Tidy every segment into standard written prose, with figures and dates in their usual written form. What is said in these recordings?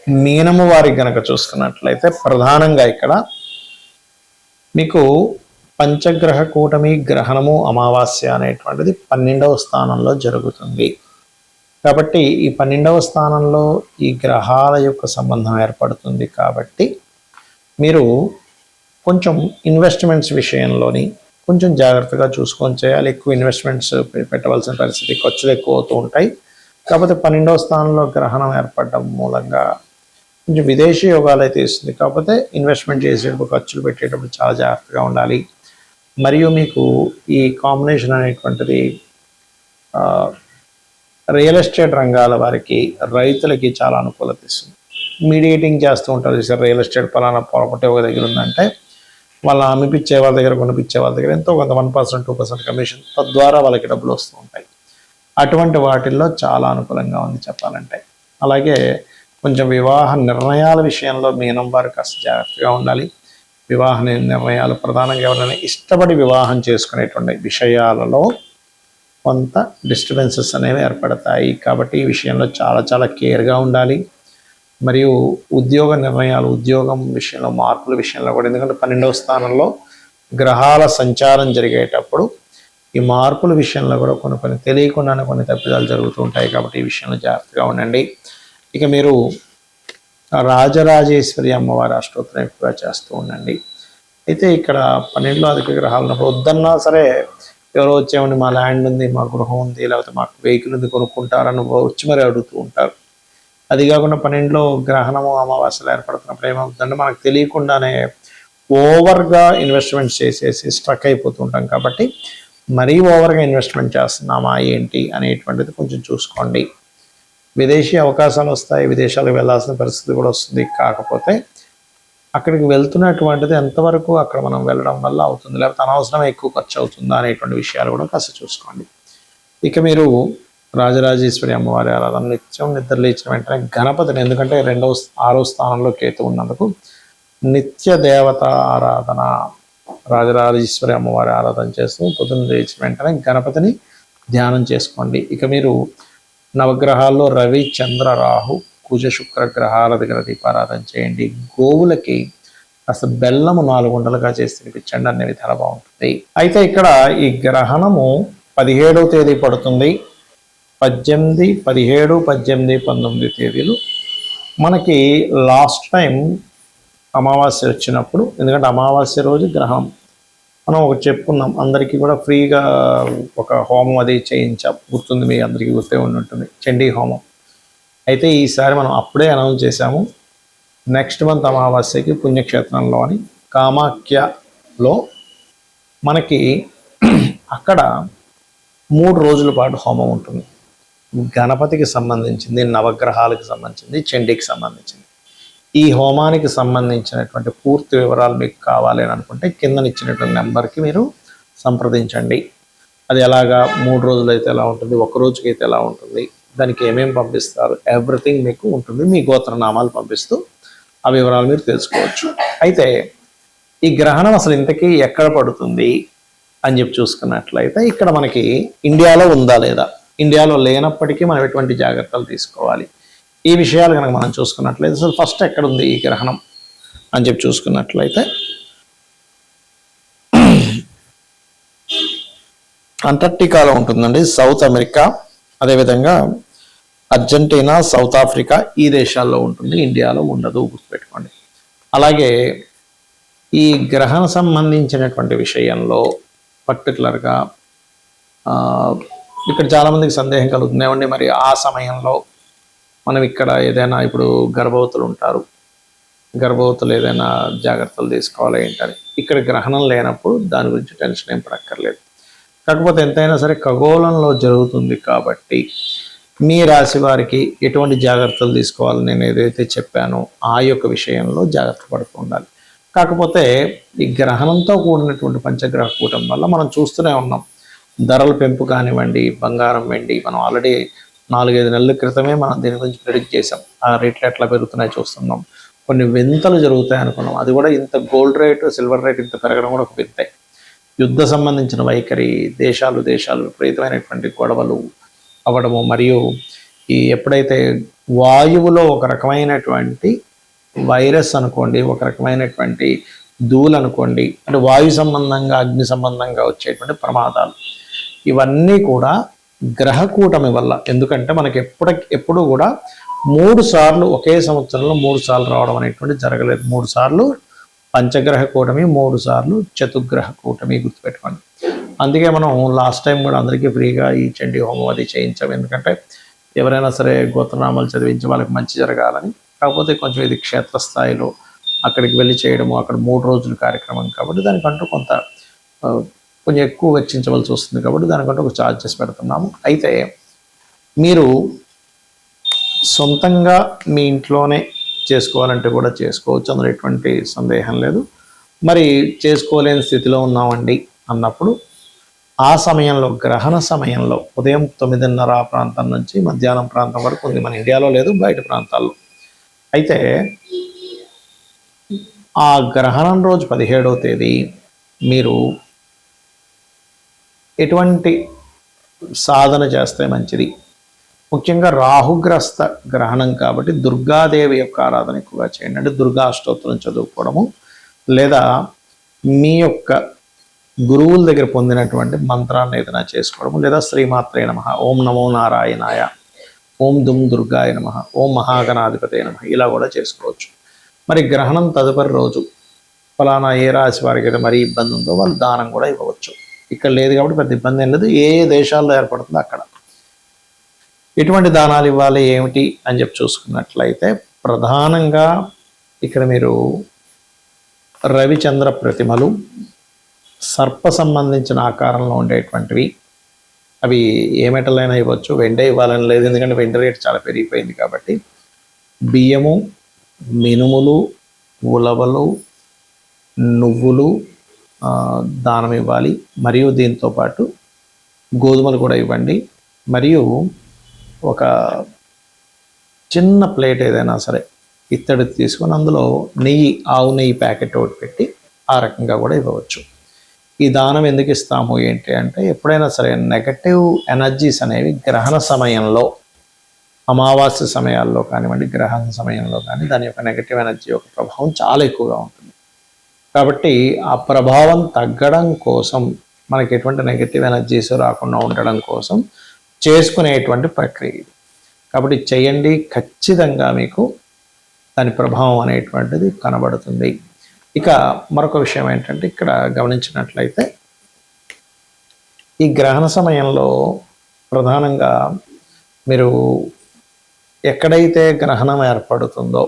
మీనము వారికి గనక చూసుకున్నట్లయితే ప్రధానంగా ఇక్కడ మీకు పంచగ్రహ కూటమి గ్రహణము అమావాస్య అనేటువంటిది 12వ స్థానంలో జరుగుతుంది. కాబట్టి ఈ 12వ స్థానంలో ఈ గ్రహాల యొక్క సంబంధం ఏర్పడుతుంది. కాబట్టి మీరు కొంచెం ఇన్వెస్ట్మెంట్స్ విషయంలోని కొంచెం జాగ్రత్తగా చూసుకొని చేయాలి. ఎక్కువ ఇన్వెస్ట్మెంట్స్ పెట్టవలసిన పరిస్థితి, ఖర్చులు ఎక్కువ అవుతూ ఉంటాయి. కాకపోతే 12వ స్థానంలో గ్రహణం ఏర్పడడం మూలంగా కొంచెం విదేశీ యోగాలు అయితే ఇస్తుంది. కాకపోతే ఇన్వెస్ట్మెంట్ చేసేటప్పుడు, ఖర్చులు పెట్టేటప్పుడు చాలా జాగ్రత్తగా ఉండాలి. మరియు మీకు ఈ కాంబినేషన్ అనేటువంటిది రియల్ ఎస్టేట్ రంగాల వారికి, రైతులకి చాలా అనుకూలత ఇస్తుంది. మీడియేటింగ్ చేస్తూ ఉంటారు. రియల్ ఎస్టేట్ పలానా ప్రాపర్టీ ఒక దగ్గర ఉందంటే వాళ్ళ అమ్మిపించే వాళ్ళ దగ్గర, కొనిపించే వాళ్ళ దగ్గర ఎంతో కొంత 1%, 2% కమిషన్, తద్వారా వాళ్ళకి డబ్బులు వస్తూ ఉంటాయి. అటువంటి వాటిల్లో చాలా అనుకూలంగా ఉంది చెప్పాలంటే. అలాగే కొంచెం వివాహ నిర్ణయాల విషయంలో మీనం వారు కాస్త జాగ్రత్తగా ఉండాలి. వివాహ నిర్ణయాలు ప్రధానంగా ఎవరైనా ఇష్టపడి వివాహం చేసుకునేటువంటి విషయాలలో కొంత డిస్టర్బెన్సెస్ అనేవి ఏర్పడతాయి. కాబట్టి ఈ విషయంలో చాలా చాలా కేర్గా ఉండాలి. మరియు ఉద్యోగ నిర్ణయాలు, ఉద్యోగం విషయంలో, మార్పుల విషయంలో కూడా, ఎందుకంటే 12వ స్థానంలో గ్రహాల సంచారం జరిగేటప్పుడు ఈ మార్పుల విషయంలో కూడా కొన్ని తెలియకుండానే కొన్ని తప్పిదాలు జరుగుతూ ఉంటాయి. కాబట్టి ఈ విషయంలో జాగ్రత్తగా ఉండండి. ఇక మీరు రాజరాజేశ్వరి అమ్మవారి అష్టోత్తరం ఎక్కువగా చేస్తూ ఉండండి. అయితే ఇక్కడ 12లో అధిక గ్రహాలు ఉన్నప్పుడు వద్దన్నా సరే ఎవరో వచ్చేవండి మా ల్యాండ్ ఉంది, మా గృహం ఉంది, లేకపోతే మాకు వెహికల్ ఉంది, కొనుక్కుంటారని వచ్చి మరి అడుగుతూ ఉంటారు. అది కాకుండా 12లో గ్రహణము అమావాస్యలు ఏర్పడుతున్నప్పుడు ఏమవుతుందంటే మనకు తెలియకుండానే ఓవర్గా ఇన్వెస్ట్మెంట్స్ చేసేసి స్ట్రక్ అయిపోతుంటాం. కాబట్టి మరీ ఓవర్గా ఇన్వెస్ట్మెంట్ చేస్తున్నామా ఏంటి అనేటువంటిది కొంచెం చూసుకోండి. విదేశీ అవకాశాలు వస్తాయి, విదేశాలకు వెళ్ళాల్సిన పరిస్థితి కూడా వస్తుంది. కాకపోతే అక్కడికి వెళ్తున్నటువంటిది ఎంతవరకు అక్కడ మనం వెళ్ళడం వల్ల అవుతుంది, లేకపోతే అనవసరమే ఎక్కువ ఖర్చు అవుతుందా అనేటువంటి విషయాలు కూడా కాస్త చూసుకోండి. ఇక మీరు రాజరాజేశ్వరి అమ్మవారి ఆరాధన నిత్యం నిద్ర లేచిన వెంటనే గణపతిని, ఎందుకంటే 6వ స్థానంలో కేతు ఉన్నందుకు నిత్య దేవత ఆరాధన, రాజరాజేశ్వరి అమ్మవారి ఆరాధన చేస్తూ పొద్దున్న లేచిన వెంటనే గణపతిని ధ్యానం చేసుకోండి. ఇక మీరు నవగ్రహాల్లో రవి, చంద్ర, రాహు, కుజ, శుక్ర గ్రహాల దగ్గర దీపారాధన చేయండి. గోవులకి అసలు బెల్లము 4 ఉండలుగా చేసి తినిపించండి. అనే విధాలు బాగుంటుంది. అయితే ఇక్కడ ఈ గ్రహణము 17వ తేదీ పడుతుంది. 18, 17, 18, 19 తేదీలు మనకి లాస్ట్ టైం అమావాస్య వచ్చినప్పుడు, ఎందుకంటే అమావాస్య రోజు గ్రహణం మనం ఒకటి చెప్పుకున్నాం, అందరికీ కూడా ఫ్రీగా ఒక హోమం అది చేయించాం, గుర్తుంది, మీ అందరికీ గుర్తే ఉంటుంది, చండీ హోమం. అయితే ఈసారి మనం అప్పుడే అనౌన్స్ చేశాము, నెక్స్ట్ మంత్ అమావాస్యకి పుణ్యక్షేత్రంలోని కామాఖ్యలో మనకి అక్కడ 3 రోజుల పాటు హోమం ఉంటుంది. గణపతికి సంబంధించింది, నవగ్రహాలకు సంబంధించింది, చండీకి సంబంధించింది. ఈ హోమానికి సంబంధించినటువంటి పూర్తి వివరాలు మీకు కావాలి అని అనుకుంటే కిందనిచ్చినటువంటి నెంబర్కి మీరు సంప్రదించండి. అది ఎలాగా, 3 రోజులు అయితే ఎలా ఉంటుంది, 1 రోజుకి అయితే ఎలా ఉంటుంది, దానికి ఏమేమి పంపిస్తారు, ఎవ్రీథింగ్ మీకు ఉంటుంది. మీ గోత్రనామాలు పంపిస్తూ ఆ వివరాలు మీరు తెలుసుకోవచ్చు. అయితే ఈ గ్రహణం అసలు ఇంతకీ ఎక్కడ పడుతుంది అని చెప్పి చూసుకున్నట్లయితే ఇక్కడ మనకి ఇండియాలో ఉందా లేదా, ఇండియాలో లేనప్పటికీ మనం ఎటువంటి జాగ్రత్తలు తీసుకోవాలి, ఈ విషయాలు కనుక మనం చూసుకున్నట్లయితే అసలు ఫస్ట్ ఎక్కడ ఉంది ఈ గ్రహణం అని చెప్పి చూసుకున్నట్లయితే అంటార్క్టికాలో ఉంటుందండి, సౌత్ అమెరికా, అదేవిధంగా అర్జెంటీనా, సౌత్ ఆఫ్రికా, ఈ దేశాల్లో ఉంటుంది, ఇండియాలో ఉండదు, గుర్తుపెట్టుకోండి. అలాగే ఈ గ్రహణ సంబంధించినటువంటి విషయంలో పర్టికులర్గా ఇక్కడ చాలామందికి సందేహం కలుగుతున్నాయండి, మరి ఆ సమయంలో మనం ఇక్కడ ఏదైనా, ఇప్పుడు గర్భవతులు ఉంటారు, గర్భవతులు ఏదైనా జాగ్రత్తలు తీసుకోవాలి ఏంటని. ఇక్కడ గ్రహణం లేనప్పుడు దాని గురించి టెన్షన్ ఏం పడక్కర్లేదు. కాకపోతే ఎంతైనా సరే ఖగోళంలో జరుగుతుంది కాబట్టి మీ రాశి వారికి ఎటువంటి జాగ్రత్తలు తీసుకోవాలి నేను ఏదైతే చెప్పానో ఆ యొక్క విషయంలో జాగ్రత్త పడుతూ ఉండాలి. కాకపోతే ఈ గ్రహణంతో కూడినటువంటి పంచగ్రహ కూటం వల్ల మనం చూస్తూనే ఉన్నాం, ధరల పెంపు కానివ్వండి, బంగారం, వెండి, మనం ఆల్రెడీ 4-5 నెలల క్రితమే మనం దీని గురించి ప్రిడిక్ట్ చేసాం, ఆ రేట్లు ఎట్లా పెరుగుతున్నాయి చూస్తున్నాం. కొన్ని వింతలు జరుగుతాయి అనుకున్నాం, అది కూడా ఇంత గోల్డ్ రేటు, సిల్వర్ రేట్ ఇంత పెరగడం కూడా ఒక వింతే. యుద్ధ సంబంధించిన వైఖరి, దేశాలు విపరీతమైనటువంటి గొడవలు అవ్వడము, మరియు ఈ ఎప్పుడైతే వాయువులో ఒక రకమైనటువంటి వైరస్ అనుకోండి, ఒక రకమైనటువంటి ధూళి అనుకోండి, అంటే వాయు సంబంధంగా అగ్ని సంబంధంగా వచ్చేటువంటి ప్రమాదాలు, ఇవన్నీ కూడా గ్రహ కూటమి వల్ల. ఎందుకంటే మనకి ఎప్పుడు కూడా 3 సార్లు ఒకే సంవత్సరంలో 3 సార్లు రావడం అనేటువంటి జరగలేదు. 3 సార్లు పంచగ్రహ కూటమి, 3 సార్లు చతుర్గ్రహ కూటమి, గుర్తుపెట్టుకోండి. అందుకే మనం లాస్ట్ టైం కూడా అందరికీ ఫ్రీగా ఈ చండీ హోమం అది చేయించాం. ఎందుకంటే ఎవరైనా సరే గోత్రనామాలు చదివించి వాళ్ళకి మంచి జరగాలని. కాకపోతే కొంచెం ఇది క్షేత్రస్థాయిలో అక్కడికి వెళ్ళి చేయడము, అక్కడ 3 రోజుల కార్యక్రమం కాబట్టి దానికంటూ కొంచెం ఎక్కువ వెచ్చించవలసి వస్తుంది కాబట్టి దానికంటూ ఒక ఛార్జెస్ పెడుతున్నాము. అయితే మీరు సొంతంగా మీ ఇంట్లోనే చేసుకోవాలంటే కూడా చేసుకోవచ్చు, అందులో ఎటువంటి సందేహం లేదు. మరి చేసుకోలేని స్థితిలో ఉన్నామండి అన్నప్పుడు ఆ సమయంలో, గ్రహణ సమయంలో ఉదయం 9:30 ప్రాంతం నుంచి మధ్యాహ్నం ప్రాంతం వరకు ఉంది. మన ఇండియాలో లేదు, బయట ప్రాంతాల్లో. అయితే ఆ గ్రహణం రోజు 17వ తేదీ మీరు ఎటువంటి సాధన చేస్తే మంచిది? ముఖ్యంగా రాహుగ్రస్త గ్రహణం కాబట్టి దుర్గాదేవి యొక్క ఆరాధన ఎక్కువగా చేయండి. అంటే దుర్గా అష్టోత్తరం చదువుకోవడము, లేదా మీ యొక్క గురువుల దగ్గర పొందినటువంటి మంత్రాన్ని ఏదైనా చేసుకోవడము, లేదా శ్రీమాత్రే నమః, ఓం నమో నారాయణాయ, ఓం దుమ్ దుర్గాయ నమః, ఓం మహాగణాధిపతే నమః, ఇలా కూడా చేసుకోవచ్చు. మరి గ్రహణం తదుపరి రోజు ఫలానా ఏ రాశి వారికి అయితే మరీ ఇబ్బంది ఉందో వాళ్ళు దానం కూడా ఇవ్వవచ్చు. ఇక్కడ లేదు కాబట్టి పెద్ద ఇబ్బంది ఏం లేదు. ఏ దేశాల్లో ఏర్పడుతుందో అక్కడ ఎటువంటి దానాలు ఇవ్వాలి ఏమిటి అని చెప్పి చూసుకున్నట్లయితే ప్రధానంగా ఇక్కడ మీరు రవిచంద్ర ప్రతిమలు, సర్ప సంబంధించిన ఆకారంలో ఉండేటువంటివి, అవి ఏ మెటల్ అయినా ఇవ్వచ్చు, వెండే ఇవ్వాలని లేదు, ఎందుకంటే వెండి రేట్ చాలా పెరిగిపోయింది కాబట్టి. బియ్యము, మినుములు, ఉలవలు, నువ్వులు దానం ఇవ్వాలి. మరియు దీంతో పాటు గోధుమలు కూడా ఇవ్వండి. మరియు ఒక చిన్న ప్లేట్ ఏదైనా సరే ఇత్తడి తీసుకొని అందులో నెయ్యి, ఆవు నెయ్యి ప్యాకెట్ ఒకటి పెట్టి ఆ రకంగా కూడా ఇవ్వవచ్చు. ఈ దానం ఎందుకు ఇస్తాము ఏంటి అంటే, ఎప్పుడైనా సరే నెగటివ్ ఎనర్జీస్ అనేవి గ్రహణ సమయంలో, అమావాస్య సమయాల్లో కానివ్వండి, గ్రహణ సమయంలో కానీ దాని యొక్క నెగటివ్ ఎనర్జీ యొక్క ప్రభావం చాలా ఎక్కువగా ఉంటుంది. కాబట్టి ఆ ప్రభావం తగ్గడం కోసం, మనకి ఎటువంటి నెగటివ్ ఎనర్జీస్ రాకుండా ఉండడం కోసం చేసుకునేటువంటి ప్రక్రియ. కాబట్టి చేయండి, ఖచ్చితంగా మీకు దాని ప్రభావం అనేటువంటిది కనబడుతుంది. ఇక మరొక విషయం ఏంటంటే, ఇక్కడ గమనించినట్లయితే ఈ గ్రహణ సమయంలో ప్రధానంగా మీరు ఎక్కడైతే గ్రహణం ఏర్పడుతుందో,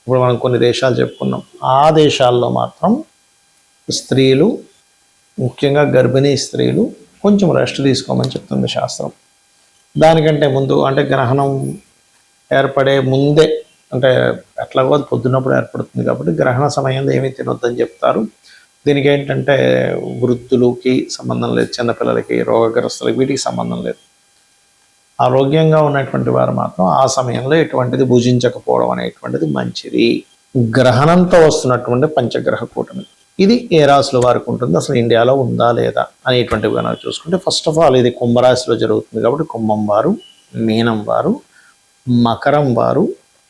ఇప్పుడు మనం కొన్ని దేశాలు చెప్పుకున్నాం, ఆ దేశాల్లో మాత్రం స్త్రీలు, ముఖ్యంగా గర్భిణీ స్త్రీలు కొంచెం రెస్ట్ తీసుకోమని చెప్తుంది శాస్త్రం. దానికంటే ముందు, అంటే గ్రహణం ఏర్పడే ముందే, అంటే ఎట్లాగో పొద్దున్నప్పుడు ఏర్పడుతుంది కాబట్టి గ్రహణ సమయంలో ఏమీ తినొద్దని చెప్తారు. దీనికి ఏంటంటే వృద్ధులకి సంబంధం లేదు, చిన్నపిల్లలకి, రోగగ్రస్తులకి, వీటికి సంబంధం లేదు. ఆరోగ్యంగా ఉన్నటువంటి వారు మాత్రం ఆ సమయంలో ఎటువంటిది భుజించకపోవడం అనేటువంటిది మంచిది. గ్రహణంతో వస్తున్నటువంటి పంచగ్రహ కూటమి, ఇది ఏ రాశుల వారికి ఉంటుంది, అసలు ఇండియాలో ఉందా లేదా అనేటువంటివి కనుక చూసుకుంటే, ఫస్ట్ ఆఫ్ ఆల్ ఇది కుంభరాశిలో జరుగుతుంది కాబట్టి కుంభం వారు, మీనం వారు, మకరం వారు,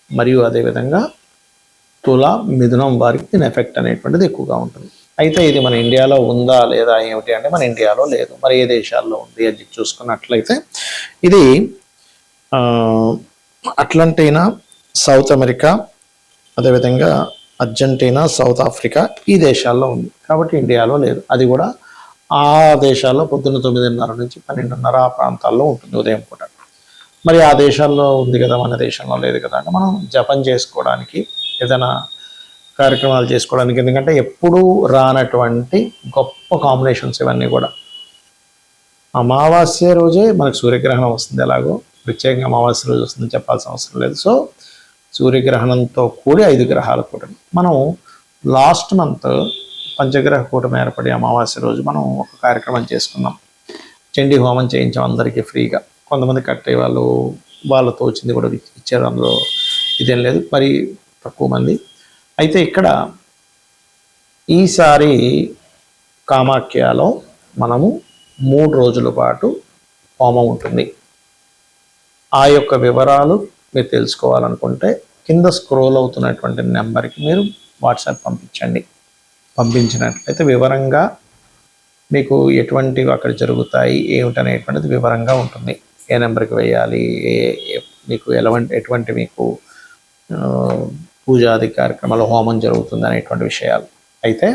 మరియు అదేవిధంగా తుల, మిథునం వారికి దీని ఎఫెక్ట్ అనేటువంటిది ఎక్కువగా ఉంటుంది. అయితే ఇది మన ఇండియాలో ఉందా లేదా ఏమిటి అంటే, మన ఇండియాలో లేదు. మరి ఏ దేశాల్లో ఉంది అని చూసుకున్నట్లయితే, ఇది అట్లాంటినా, సౌత్ అమెరికా, అదేవిధంగా అర్జెంటీనా, సౌత్ ఆఫ్రికా, ఈ దేశాల్లో ఉంది. కాబట్టి ఇండియాలో లేదు. అది కూడా ఆ దేశాల్లో పొద్దున్న 9:30 నుంచి 12:30 ఆ ప్రాంతాల్లో ఉంటుంది ఉదయం పూట. మరి ఆ దేశాల్లో ఉంది కదా, మన దేశంలో లేదు కదా అంటే, మనం జపం చేసుకోవడానికి, ఏదైనా కార్యక్రమాలు చేసుకోవడానికి, ఎందుకంటే ఎప్పుడూ రానటువంటి గొప్ప కాంబినేషన్స్ ఇవన్నీ కూడా. అమావాస్య రోజే మనకు సూర్యగ్రహణం వస్తుంది, ఎలాగో ప్రత్యేకంగా అమావాస్య రోజు వస్తుందని చెప్పాల్సిన అవసరం లేదు. సో సూర్యగ్రహణంతో కూడి 5 గ్రహాల కూటమి. మనం లాస్ట్ మంత్ పంచగ్రహ కూటమి ఏర్పడి అమావాస్య రోజు మనం ఒక కార్యక్రమం చేసుకున్నాం. చండీ హోమం చేయించాం అందరికీ ఫ్రీగా. కొంతమంది కట్టే వాళ్ళు వాళ్ళతో వచ్చింది కూడా ఇచ్చారు, అందులో ఇదేం లేదు, మరి తక్కువ మంది. అయితే ఇక్కడ ఈసారి కామాఖ్యలో మనము 3 రోజుల పాటు హోమం ఉంటుంది. ఆ యొక్క వివరాలు మీరు తెలుసుకోవాలనుకుంటే కింద స్క్రోల్ అవుతున్నటువంటి నెంబర్కి మీరు వాట్సాప్ పంపించండి. పంపించినట్లయితే వివరంగా మీకు ఎటువంటివి అక్కడ జరుగుతాయి ఏమిటనేటువంటిది వివరంగా ఉంటుంది. ఏ నెంబర్కి వేయాలి, మీకు ఎటువంటి మీకు పూజాది కార్యక్రమాలు, హోమం జరుగుతుంది అనేటువంటి విషయాలు. అయితే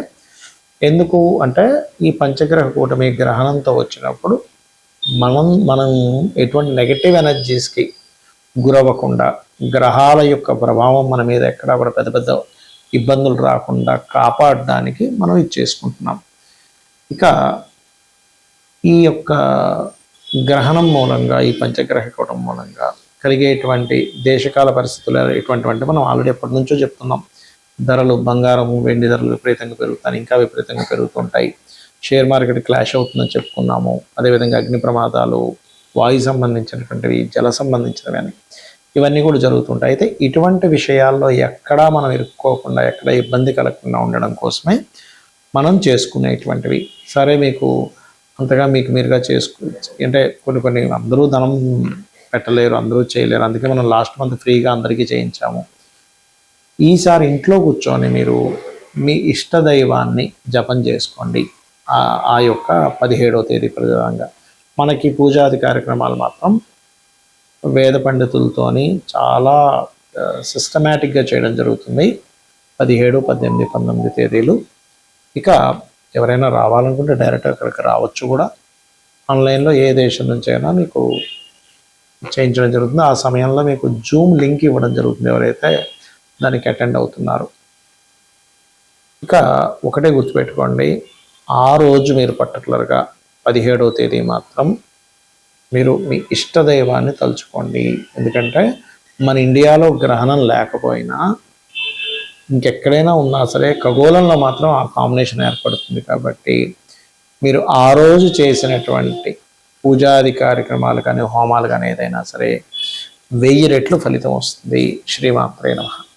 ఎందుకు అంటే ఈ పంచగ్రహ కూటమి గ్రహణంతో వచ్చినప్పుడు మనం ఎటువంటి నెగటివ్ ఎనర్జీస్కి గురవ్వకుండా, గ్రహాల యొక్క ప్రభావం మన మీద ఎక్కడ కూడా పెద్ద పెద్ద ఇబ్బందులు రాకుండా కాపాడడానికి మనం ఇది చేసుకుంటున్నాం. ఇక ఈ యొక్క గ్రహణం మూలంగా, ఈ పంచగ్రహ కూటం మూలంగా కలిగేటువంటి దేశకాల పరిస్థితులు ఎటువంటివంటే మనం ఆల్రెడీ ఎప్పటి నుంచో చెప్తున్నాం. ధరలు, బంగారము, వెండి ధరలు విపరీతంగా పెరుగుతాయి, ఇంకా విపరీతంగా పెరుగుతుంటాయి. షేర్ మార్కెట్ క్లాష్ అవుతుందని చెప్పుకున్నాము. అదేవిధంగా అగ్ని ప్రమాదాలు, వాయు సంబంధించినటువంటివి, జల సంబంధించినవి అని ఇవన్నీ కూడా జరుగుతుంటాయి. అయితే ఇటువంటి విషయాల్లో ఎక్కడా మనం ఇరుక్కోకుండా, ఎక్కడ ఇబ్బంది కలగకుండా ఉండడం కోసమే మనం చేసుకునేటువంటివి. సరే, మీకు అంతగా మీకు మీరుగా అంటే కొన్ని అందరూ ధనం పెట్టలేరు, అందరూ చేయలేరు. అందుకే మనం లాస్ట్ మంత్ ఫ్రీగా అందరికీ చేయించాము. ఈసారి ఇంట్లో కూర్చొని మీరు మీ ఇష్టదైవాన్ని జపం చేసుకోండి. ఆ యొక్క 17వ తేదీ ప్రధానంగా మనకి పూజాది కార్యక్రమాలు మాత్రం వేద పండితులతోని చాలా సిస్టమేటిక్గా చేయడం జరుగుతుంది. 17, 18, 19 తేదీలు. ఇక ఎవరైనా రావాలనుకుంటే డైరెక్ట్ అక్కడికి రావచ్చు కూడా. ఆన్లైన్లో ఏ దేశం నుంచి అయినా మీకు చేయించడం జరుగుతుంది. ఆ సమయంలో మీకు జూమ్ లింక్ ఇవ్వడం జరుగుతుంది ఎవరైతే దానికి అటెండ్ అవుతున్నారు. ఇక ఒకటే గుర్తుపెట్టుకోండి, ఆ రోజు మీరు పర్టికులర్గా 17వ తేదీ మాత్రం మీరు మీ ఇష్టదైవాన్ని తలుచుకోండి. ఎందుకంటే మన ఇండియాలో గ్రహణం లేకపోయినా ఇంకెక్కడైనా ఉన్నా సరే ఖగోళంలో మాత్రం ఆ కాంబినేషన్ ఏర్పడుతుంది. కాబట్టి మీరు ఆ రోజు చేసినటువంటి పూజాది కార్యక్రమాలు కానీ, హోమాలు కానీ ఏదైనా సరే 1000 రెట్లు ఫలితం వస్తుంది. శ్రీమాత్రే నమః.